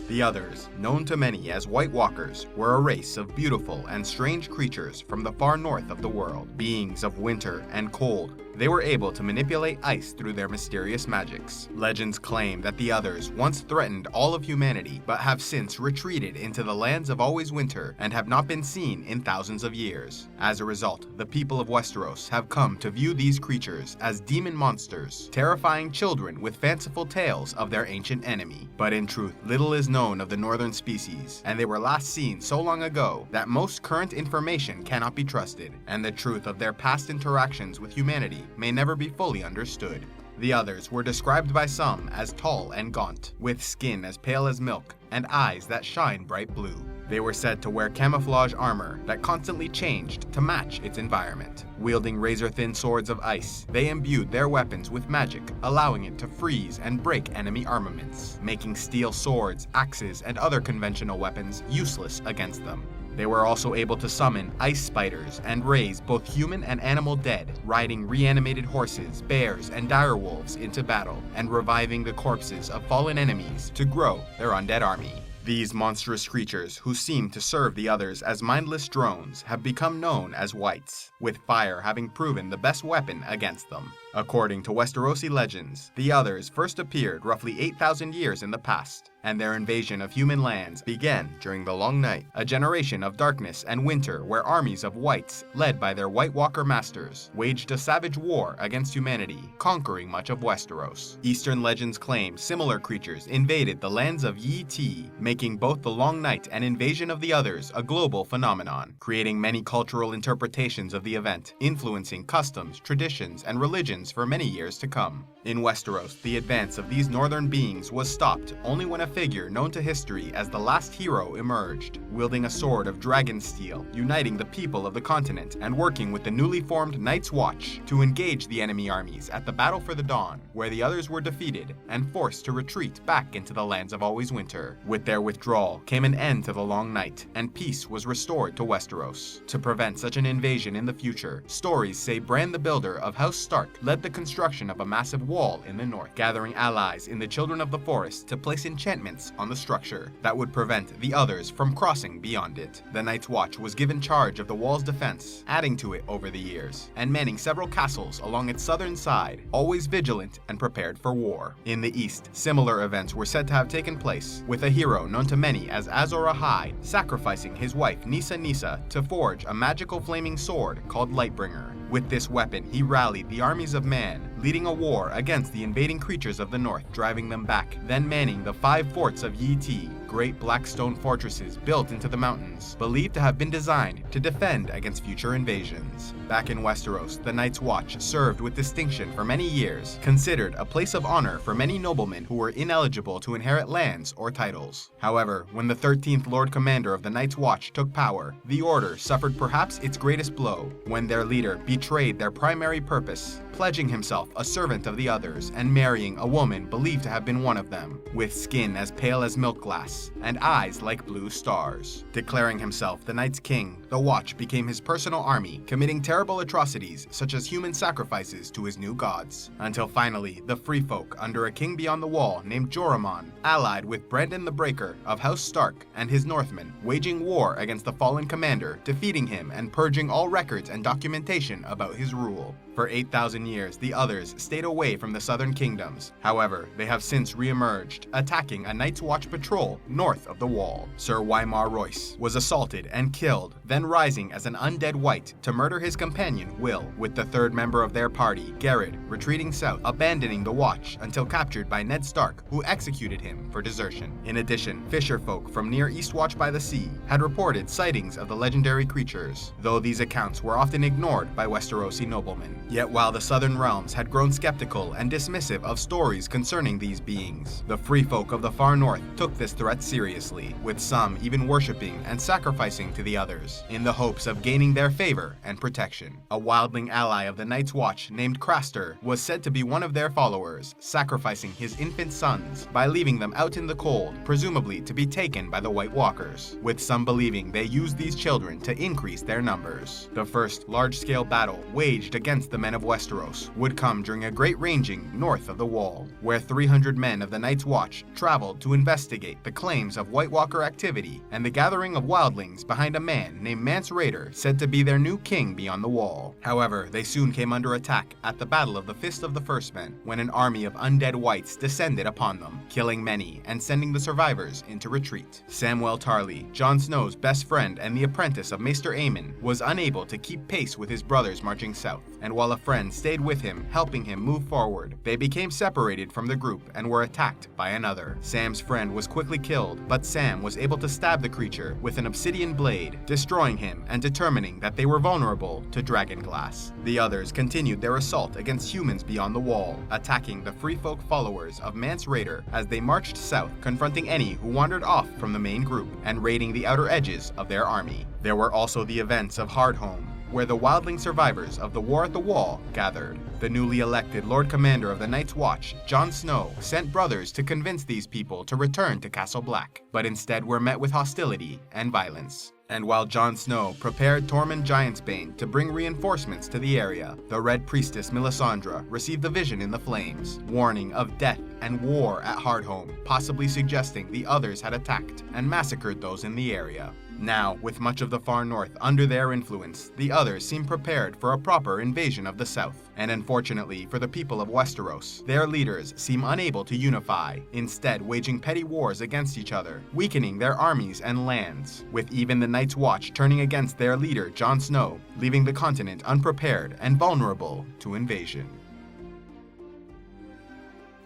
The others, known to many as White Walkers, were a race of beautiful and strange creatures from the far north of the world, beings of winter and cold. They were able to manipulate ice through their mysterious magics. Legends claim that the others once threatened all of humanity, but have since retreated into the lands of always winter and have not been seen in thousands of years. As a result, the people of Westeros have come to view these creatures as demon monsters, terrifying children with fanciful tales of their ancient enemy. But in truth, little is known of the northern species, and they were last seen so long ago that most current information cannot be trusted, and the truth of their past interactions with humanity may never be fully understood. The others were described by some as tall and gaunt, with skin as pale as milk and eyes that shine bright blue. They were said to wear camouflage armor that constantly changed to match its environment. Wielding razor-thin swords of ice, they imbued their weapons with magic, allowing it to freeze and break enemy armaments, making steel swords, axes, and other conventional weapons useless against them. They were also able to summon ice spiders and raise both human and animal dead, riding reanimated horses, bears, and direwolves into battle, and reviving the corpses of fallen enemies to grow their undead army. These monstrous creatures, who seem to serve the others as mindless drones, have become known as Whites, with fire having proven the best weapon against them. According to Westerosi legends, the others first appeared roughly 8,000 years in the past, and their invasion of human lands began during the Long Night, a generation of darkness and winter where armies of Whites, led by their White Walker masters, waged a savage war against humanity, conquering much of Westeros. Eastern legends claim similar creatures invaded the lands of Yi Ti, making both the Long Night and invasion of the others a global phenomenon, creating many cultural interpretations of the event, influencing customs, traditions, and religions for many years to come. In Westeros, the advance of these northern beings was stopped only when a figure known to history as the last hero emerged, wielding a sword of dragon steel, uniting the people of the continent and working with the newly formed Night's Watch to engage the enemy armies at the Battle for the Dawn, where the others were defeated and forced to retreat back into the lands of always winter. With their withdrawal came an end to the Long Night, and peace was restored to Westeros. To prevent such an invasion in the future, stories say Bran the Builder of House Stark led the construction of a massive wall in the north, gathering allies in the Children of the Forest to place enchantments on the structure that would prevent the others from crossing beyond it. The Night's Watch was given charge of the wall's defense, adding to it over the years, and manning several castles along its southern side, always vigilant and prepared for war. In the east, similar events were said to have taken place, with a hero known to many as Azor Ahai sacrificing his wife Nissa to forge a magical flaming sword called Lightbringer. With this weapon, he rallied the armies of man, leading a war against the invading creatures of the north, driving them back, then manning the 5 forts of Yi Ti, great black stone fortresses built into the mountains, believed to have been designed to defend against future invasions. Back in Westeros, the Night's Watch served with distinction for many years, considered a place of honor for many noblemen who were ineligible to inherit lands or titles. However, when the 13th Lord Commander of the Night's Watch took power, the Order suffered perhaps its greatest blow, when their leader betrayed their primary purpose, pledging himself a servant of the others and marrying a woman believed to have been one of them, with skin as pale as milk glass and eyes like blue stars. Declaring himself the Night's King, the Watch became his personal army, committing terrible atrocities such as human sacrifices to his new gods, until finally the Free Folk under a king beyond the wall named Joramun, allied with Brandon the Breaker of House Stark and his Northmen, waging war against the fallen commander, defeating him and purging all records and documentation about his rule. For 8,000 years, the others stayed away from the southern kingdoms. However, they have since re-emerged, attacking a Night's Watch patrol north of the wall. Sir Wymar Royce was assaulted and killed, then rising as an undead White to murder his companion Will, with the third member of their party, Garrett, retreating south, abandoning the Watch until captured by Ned Stark, who executed him for desertion. In addition, fisher folk from near Eastwatch by the Sea had reported sightings of the legendary creatures, though these accounts were often ignored by Westerosi noblemen. Yet while the southern realms had grown skeptical and dismissive of stories concerning these beings, the free folk of the far north took this threat seriously, with some even worshipping and sacrificing to the others, in the hopes of gaining their favor and protection. A wildling ally of the Night's Watch named Craster was said to be one of their followers, sacrificing his infant sons by leaving them out in the cold, presumably to be taken by the White Walkers, with some believing they used these children to increase their numbers. The first large-scale battle waged against the men of Westeros would come during a great ranging north of the wall, where 300 men of the Night's Watch traveled to investigate the claims of White Walker activity and the gathering of wildlings behind a man named Mance Rayder, said to be their new king beyond the wall. However, they soon came under attack at the Battle of the Fist of the First Men, when an army of undead whites descended upon them, killing many and sending the survivors into retreat. Samwell Tarly, Jon Snow's best friend and the apprentice of Maester Aemon, was unable to keep pace with his brothers marching south, and while a friend stayed with him, helping him move forward, they became separated from the group and were attacked by another. Sam's friend was quickly killed, but Sam was able to stab the creature with an obsidian blade, destroying him and determining that they were vulnerable to dragon glass. The others continued their assault against humans beyond the wall, attacking the free folk followers of Mance Rayder as they marched south, confronting any who wandered off from the main group and raiding the outer edges of their army. There were also the events of Hardhome, where the wildling survivors of the War at the Wall gathered. The newly elected Lord Commander of the Night's Watch, Jon Snow, sent brothers to convince these people to return to Castle Black, but instead were met with hostility and violence. And while Jon Snow prepared Tormund Giantsbane to bring reinforcements to the area, the Red Priestess Melisandre received a vision in the flames, warning of death and war at Hardhome, possibly suggesting the others had attacked and massacred those in the area. Now, with much of the far north under their influence, the others seem prepared for a proper invasion of the south. And unfortunately for the people of Westeros, their leaders seem unable to unify, instead waging petty wars against each other, weakening their armies and lands, with even the Night's Watch turning against their leader Jon Snow, leaving the continent unprepared and vulnerable to invasion.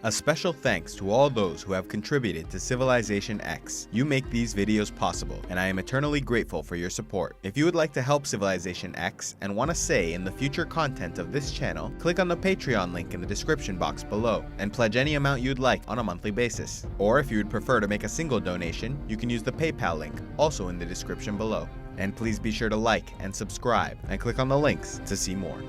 A special thanks to all those who have contributed to CivilizationEx. You make these videos possible, and I am eternally grateful for your support. If you would like to help CivilizationEx and want a say in the future content of this channel, click on the Patreon link in the description box below, and pledge any amount you'd like on a monthly basis. Or if you would prefer to make a single donation, you can use the PayPal link, also in the description below. And please be sure to like and subscribe, and click on the links to see more.